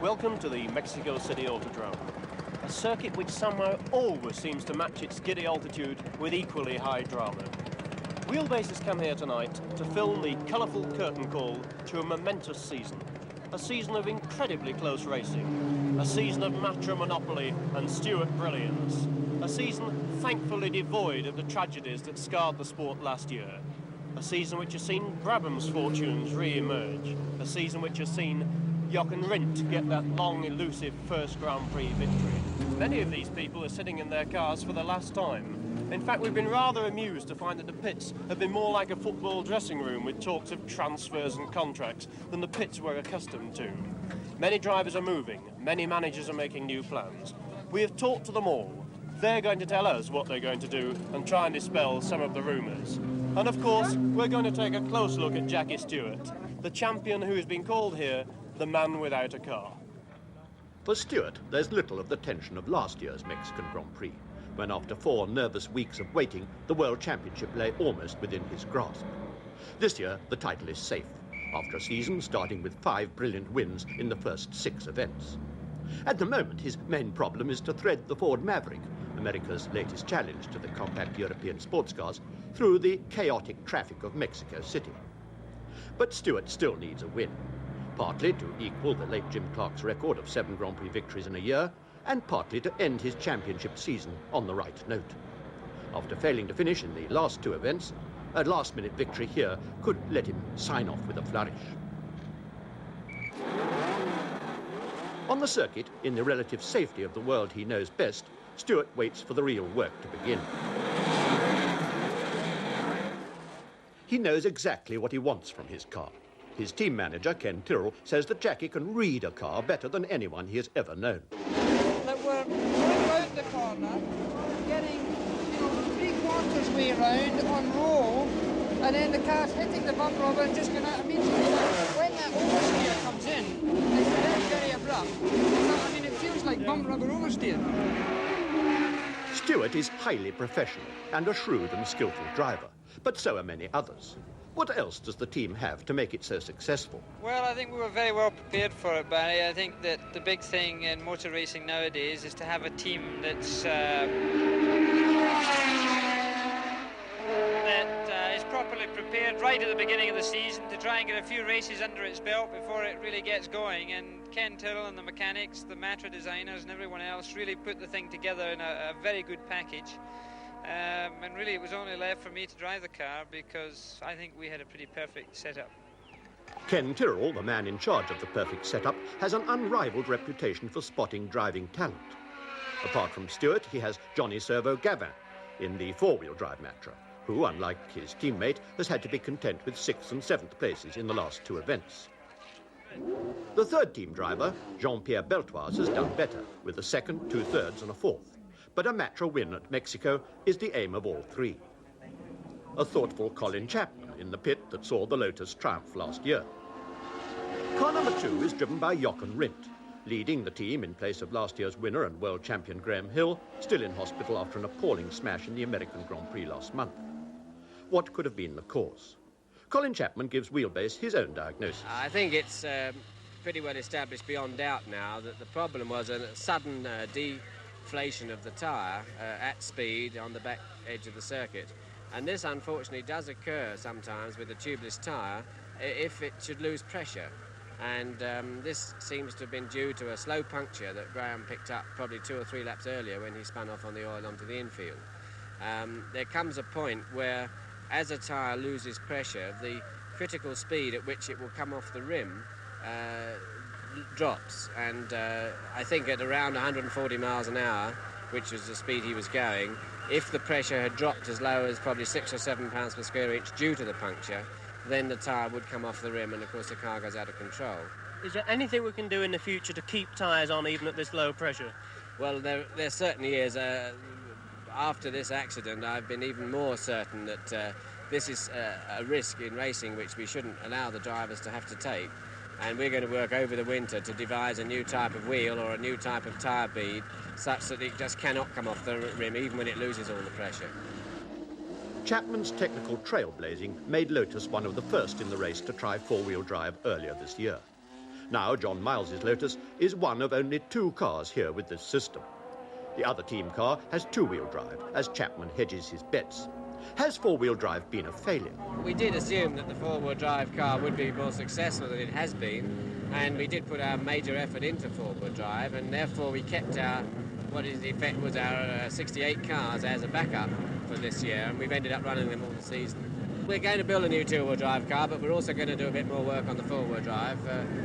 Welcome to the Mexico City Autodrome, a circuit which somehow always seems to match its giddy altitude with equally high drama. Wheelbase has come here tonight to film the colourful curtain call to a momentous season. A season of incredibly close racing, a season of Matra monopoly and Stewart brilliance, a season thankfully devoid of the tragedies that scarred the sport last year, a season which has seen Brabham's fortunes re-emerge, a season which has seen Jochen Rindt get that long, elusive first Grand Prix victory. Many of these people are sitting in their cars for the last time. In fact, we've been rather amused to find that the pits have been more like a football dressing room with talks of transfers and contracts than the pits we're accustomed to. Many drivers are moving, many managers are making new plans. We have talked to them all. They're going to tell us what they're going to do and try and dispel some of the rumours. And of course, we're going to take a close look at Jackie Stewart, the champion who has been called here the man without a car. For Stewart, there's little of the tension of last year's Mexican Grand Prix, when after 4 nervous weeks of waiting, the World Championship lay almost within his grasp. This year, the title is safe, after a season starting with 5 brilliant wins in the first 6 events. At the moment, his main problem is to thread the Ford Maverick, America's latest challenge to the compact European sports cars, through the chaotic traffic of Mexico City. But Stewart still needs a win, partly to equal the late Jim Clark's record of 7 Grand Prix victories in a year, and partly to end his championship season on the right note. After failing to finish in the last 2 events, a last-minute victory here could let him sign off with a flourish. On the circuit, in the relative safety of the world he knows best, Stewart waits for the real work to begin. He knows exactly what he wants from his car. His team manager, Ken Tyrrell, says that Jackie can read a car better than anyone he has ever known. That we're going round the corner, getting, 3/4 way round on roll, and then the car's hitting the bump rubber and just going out immediately. When that oversteer comes in, it's very, very abrupt. I mean, it feels like bump rubber oversteer. Stewart is highly professional and a shrewd and skillful driver, but so are many others. What else does the team have to make it so successful? Well, I think we were very well prepared for it, Barry. I think that the big thing in motor racing nowadays is to have a team that's is properly prepared right at the beginning of the season to try and get a few races under its belt before it really gets going. And Ken Tyrrell and the mechanics, the Matra designers and everyone else really put the thing together in a very good package. And really it was only left for me to drive the car because I think we had a pretty perfect setup. Ken Tyrrell, the man in charge of the perfect setup, has an unrivaled reputation for spotting driving talent. Apart from Stewart, he has Johnny Servo Gavin in the 4-wheel drive Matra, who, unlike his teammate, has had to be content with 6th and 7th places in the last 2 events. The 3rd team driver, Jean-Pierre Beltoise, has done better, with a 2nd, 2 thirds and a 4th. But a Matra win at Mexico is the aim of all 3. A thoughtful Colin Chapman in the pit that saw the Lotus triumph last year. Car number 2 is driven by Jochen Rindt, leading the team in place of last year's winner and world champion Graham Hill, still in hospital after an appalling smash in the American Grand Prix last month. What could have been the cause? Colin Chapman gives Wheelbase his own diagnosis. I think it's pretty well established beyond doubt now that the problem was a sudden deflation of the tyre at speed on the back edge of the circuit. And this, unfortunately, does occur sometimes with a tubeless tyre if it should lose pressure. And this seems to have been due to a slow puncture that Graham picked up probably 2 or 3 laps earlier when he spun off on the oil onto the infield. There comes a point where, as a tyre loses pressure, the critical speed at which it will come off the rim drops. And I think at around 140 miles an hour, which was the speed he was going, if the pressure had dropped as low as probably 6 or 7 pounds per square inch due to the puncture, then the tyre would come off the rim and, of course, the car goes out of control. Is there anything we can do in the future to keep tyres on even at this low pressure? Well, there certainly is. After this accident, I've been even more certain that this is a risk in racing which we shouldn't allow the drivers to have to take. And we're going to work over the winter to devise a new type of wheel or a new type of tyre bead such that it just cannot come off the rim even when it loses all the pressure. Chapman's technical trailblazing made Lotus one of the first in the race to try four-wheel drive earlier this year. Now John Miles's Lotus is one of only 2 cars here with this system. The other team car has two-wheel drive as Chapman hedges his bets. Has four-wheel drive been a failure? We did assume that the four-wheel drive car would be more successful than it has been, and we did put our major effort into four-wheel drive, and therefore we kept our, what in effect was our 68 cars as a backup for this year, and we've ended up running them all the season. We're going to build a new two-wheel drive car, but we're also going to do a bit more work on the four-wheel drive,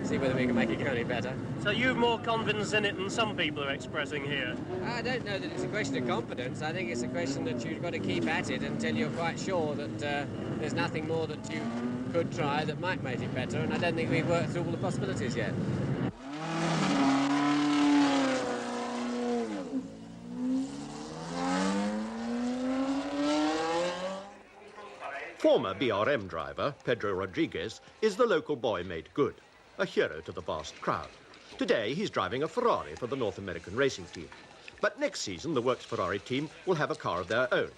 see whether we can make it go any better. So you've more confidence in it than some people are expressing here? I don't know that it's a question of confidence. I think it's a question that you've got to keep at it until you're quite sure that there's nothing more that you could try that might make it better, and I don't think we've worked through all the possibilities yet. Former BRM driver, Pedro Rodriguez, is the local boy made good, a hero to the vast crowd. Today, he's driving a Ferrari for the North American racing team. But next season, the Works Ferrari team will have a car of their own,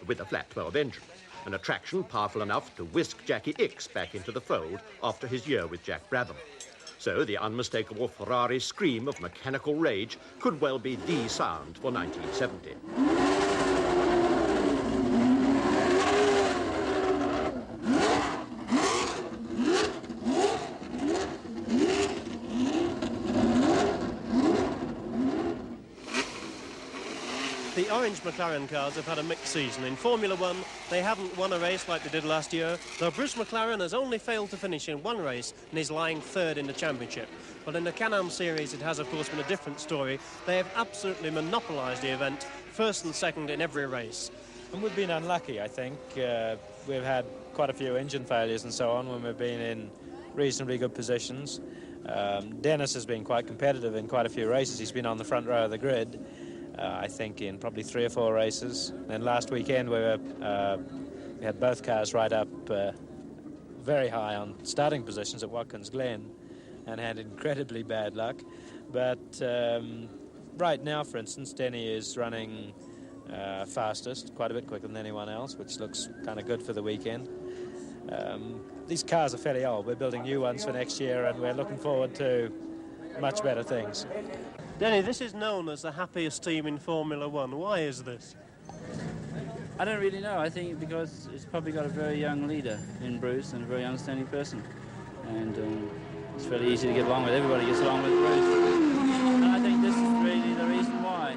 with a flat 12 engine, an attraction powerful enough to whisk Jackie Ickx back into the fold after his year with Jack Brabham. So the unmistakable Ferrari scream of mechanical rage could well be the sound for 1970. The orange McLaren cars have had a mixed season. In Formula One, they haven't won a race like they did last year, though Bruce McLaren has only failed to finish in one race and is lying third in the championship. But in the Can-Am series, it has, of course, been a different story. They have absolutely monopolised the event, first and second in every race. And we've been unlucky, I think. We've had quite a few engine failures and so on when we've been in reasonably good positions. Dennis has been quite competitive in quite a few races. He's been on the front row of the grid. I think in probably 3 or 4 races. And last weekend we had both cars right up very high on starting positions at Watkins Glen and had incredibly bad luck. But right now, for instance, Denny is running fastest, quite a bit quicker than anyone else, which looks kind of good for the weekend. These cars are fairly old. We're building new ones for next year and we're looking forward to much better things. Denny, this is known as the happiest team in Formula One. Why is this? I don't really know. I think because it's probably got a very young leader in Bruce and a very understanding person. And it's fairly easy to get along with. Everybody gets along with Bruce. And I think this is really the reason why.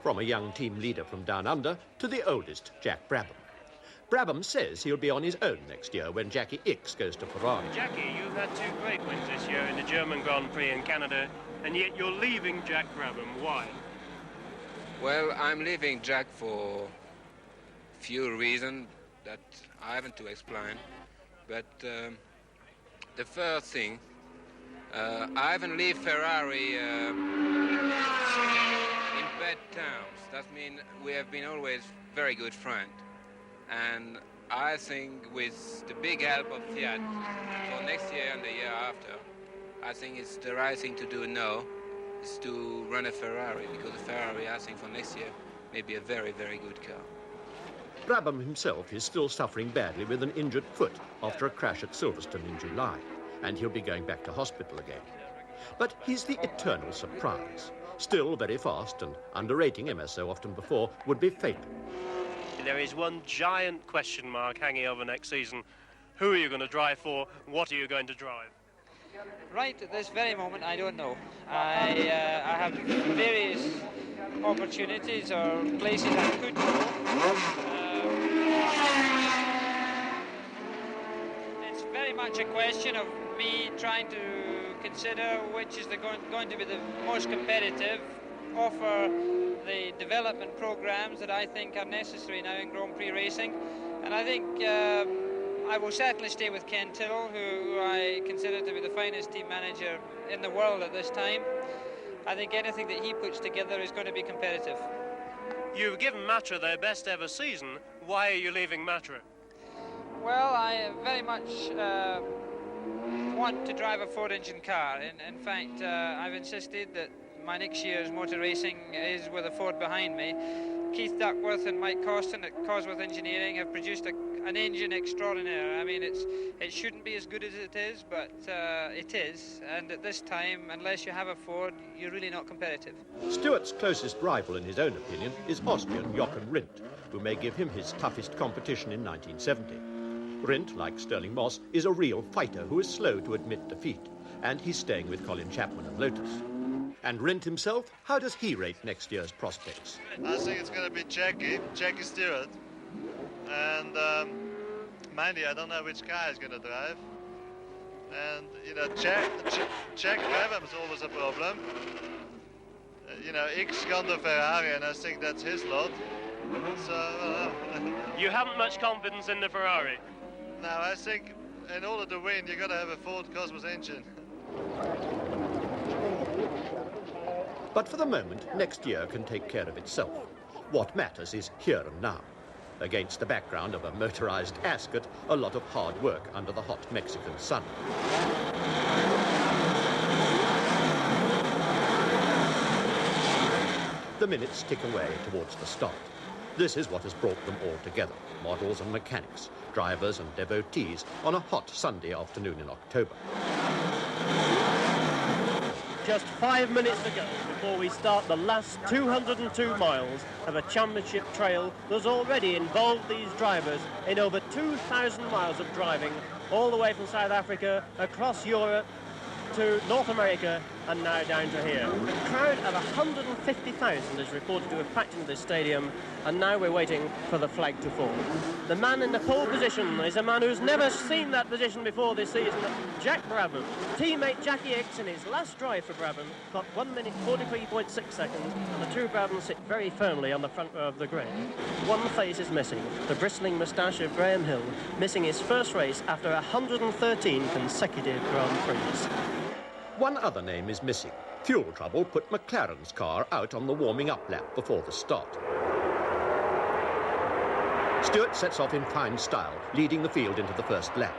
From a young team leader from down under to the oldest, Jack Brabham. Brabham says he'll be on his own next year when Jackie Ickx goes to Ferrari. Jackie, you've had 2 great wins this year in the German Grand Prix in Canada, and yet you're leaving Jack Brabham. Why? Well, I'm leaving Jack for few reasons that I haven't to explain. But the first thing, I haven't leave Ferrari in bad terms. That means we have been always very good friends. And I think with the big help of Fiat for next year and the year after, I think it's the right thing to do now is to run a Ferrari, because a Ferrari, I think, for next year may be a very, very good car. Brabham himself is still suffering badly with an injured foot after a crash at Silverstone in July, and he'll be going back to hospital again. But he's the eternal surprise. Still very fast, and underrating him, as so often before, would be fatal. There is one giant question mark hanging over next season. Who are you going to drive for? What are you going to drive? Right at this very moment, I don't know. I have various opportunities or places I could go. It's very much a question of me trying to consider which is going to be the most competitive, offer the development programs that I think are necessary now in Grand Prix racing. And I think I will certainly stay with Ken Tyrrell, who I consider to be the finest team manager in the world at this time. I think anything that he puts together is going to be competitive. You've given Matra their best ever season. Why are you leaving Matra? Well, I very much want to drive a Ford-engine car. In fact, I've insisted that my next year's motor racing is with a Ford behind me. Keith Duckworth and Mike Costin at Cosworth Engineering have produced an engine extraordinaire. I mean, it shouldn't be as good as it is, but it is. And at this time, unless you have a Ford, you're really not competitive. Stewart's closest rival, in his own opinion, is Austrian Jochen Rindt, who may give him his toughest competition in 1970. Rindt, like Stirling Moss, is a real fighter who is slow to admit defeat, and he's staying with Colin Chapman and Lotus. And Rindt himself, how does he rate next year's prospects? I think it's going to be Jackie Stewart. And mainly, I don't know which car he's going to drive. And, you know, Jack Brabham's always a problem. You know, X gone to Ferrari, and I think that's his lot. So, You haven't much confidence in the Ferrari? no, I think in order to win, you've got to have a Ford Cosmos engine. But for the moment, next year can take care of itself. What matters is here and now. Against the background of a motorized Ascot, a lot of hard work under the hot Mexican sun. The minutes tick away towards the start. This is what has brought them all together, models and mechanics, drivers and devotees, on a hot Sunday afternoon in October. Just 5 minutes to go before we start the last 202 miles of a championship trail that's already involved these drivers in over 2,000 miles of driving, all the way from South Africa, across Europe, to North America, and now down to here. A crowd of 150,000 is reported to have packed into this stadium, and now we're waiting for the flag to fall. The man in the pole position is a man who's never seen that position before this season, Jack Brabham. Teammate Jackie X in his last drive for Brabham got 1 minute 43.6 seconds, and the two Brabhams sit very firmly on the front row of the grid. One face is missing, the bristling moustache of Graham Hill, missing his first race after 113 consecutive Grand Prix. One other name is missing. Fuel trouble put McLaren's car out on the warming-up lap before the start. Stewart sets off in fine style, leading the field into the first lap.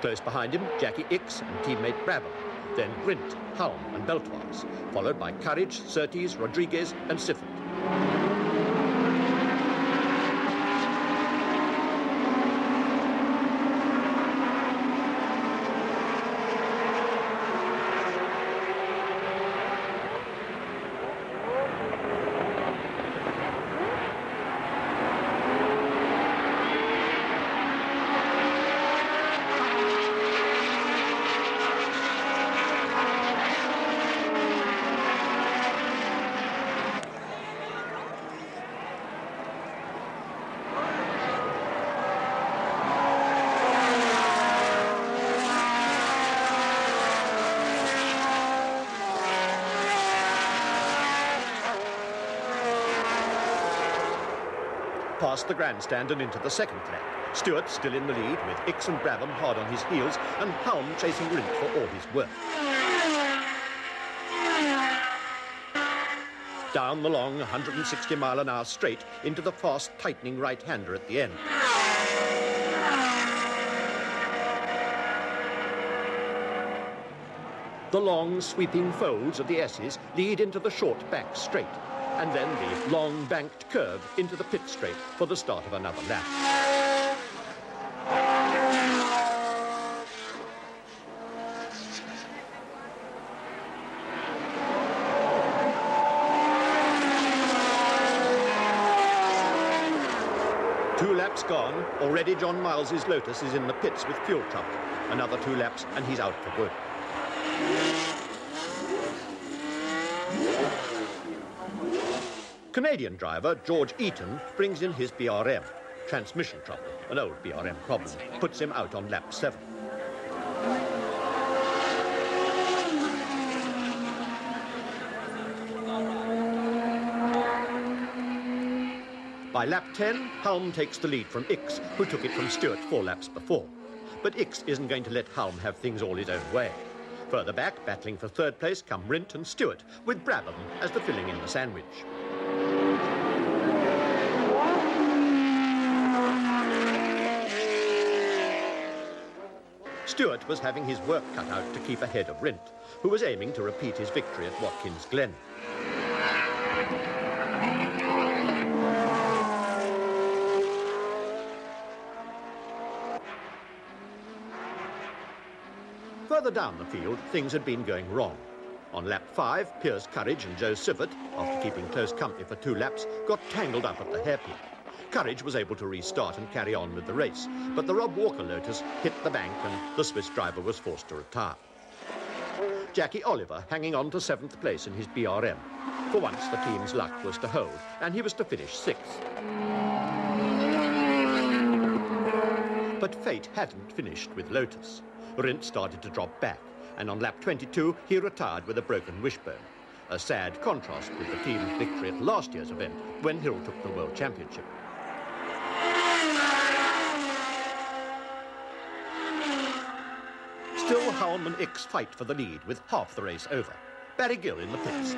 Close behind him, Jackie X and teammate Brabham. Then Rindt, Halm and Beltoise, followed by Courage, Surtees, Rodriguez and Siffert. Past the grandstand and into the second lap. Stewart still in the lead, with X and Brabham hard on his heels, and Halm chasing Rindt for all his worth. Down the long 160-mile-an-hour straight into the fast tightening right-hander at the end. The long sweeping folds of the S's lead into the short back straight, and then the long banked curve into the pit straight for the start of another lap. Two laps gone. Already John Miles's Lotus is in the pits with fuel trouble. Another 2 laps and he's out for good. Canadian driver George Eaton brings in his BRM. Transmission trouble, an old BRM problem, puts him out on lap 7. By lap 10, Halm takes the lead from X, who took it from Stewart 4 laps before. but Ix isn't going to let Halm have things all his own way. Further back, battling for third place, come Rindt and Stewart, with Brabham as the filling in the sandwich. Stewart was having his work cut out to keep ahead of Rindt, who was aiming to repeat his victory at Watkins Glen. Further down the field, things had been going wrong. On lap 5, Piers Courage and Joe Sivert, after keeping close company for 2 laps, got tangled up at the hairpin. Courage was able to restart and carry on with the race, but the Rob Walker Lotus hit the bank and the Swiss driver was forced to retire. Jackie Oliver hanging on to 7th place in his BRM. For once, the team's luck was to hold, and he was to finish 6th. But fate hadn't finished with Lotus. Rindt started to drop back, and on lap 22, he retired with a broken wishbone. A sad contrast with the team's victory at last year's event, when Hill took the World Championship. Still, Halm and Ix fight for the lead with half the race over. Barry Gill in the pits.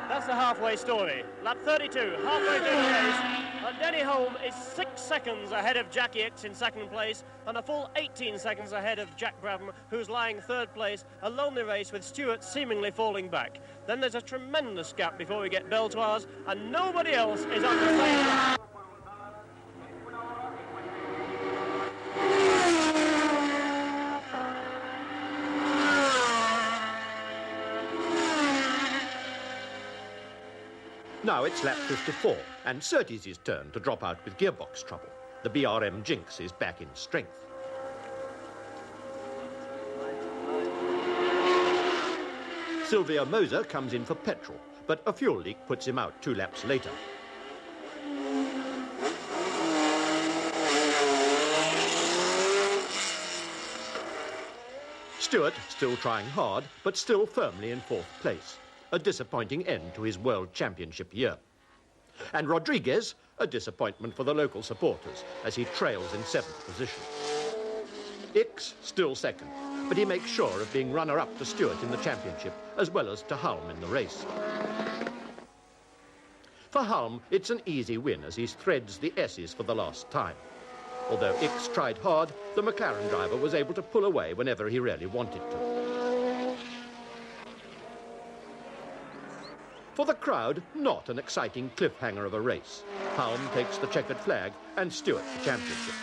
That's the halfway story. Lap 32, halfway through the race. And Denny Holm is 6 seconds ahead of Jackie Ix in 2nd place and a full 18 seconds ahead of Jack Brabham, who's lying 3rd place. A lonely race with Stewart seemingly falling back. Then there's a tremendous gap before we get Beltoirs, and nobody else is on the same. Now it's lap 54, and Surtees's turn to drop out with gearbox trouble. The BRM Jinx is back in strength. Sylvia Moser comes in for petrol, but a fuel leak puts him out 2 laps later. Stewart still trying hard, but still firmly in 4th place. A disappointing end to his World Championship year. And Rodriguez, a disappointment for the local supporters, as he trails in 7th position. Ix still 2nd, but he makes sure of being runner-up to Stewart in the championship, as well as to Halm in the race. For Halm, it's an easy win as he threads the S's for the last time. Although Ix tried hard, the McLaren driver was able to pull away whenever he really wanted to. For the crowd, not an exciting cliffhanger of a race. Halm takes the checkered flag and Stewart the championship.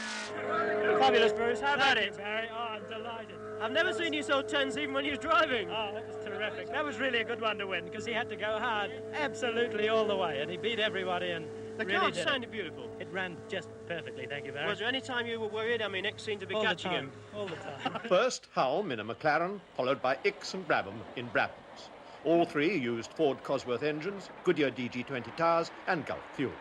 Fabulous, Bruce. How about it? Barry. Oh, I'm delighted. I've never seen you so tense even when you was driving. Oh, that was terrific. That was really a good one to win because he had to go hard absolutely all the way, and he beat everybody and The really car did sounded beautiful. It ran just perfectly, thank you, Barry. Was there any time you were worried? I mean, Ix seemed to be all catching the time, him. all the time. First, Halm in a McLaren, followed by Ix and Brabham in Brabhams. All 3 used Ford Cosworth engines, Goodyear DG20 tires and Gulf fuel.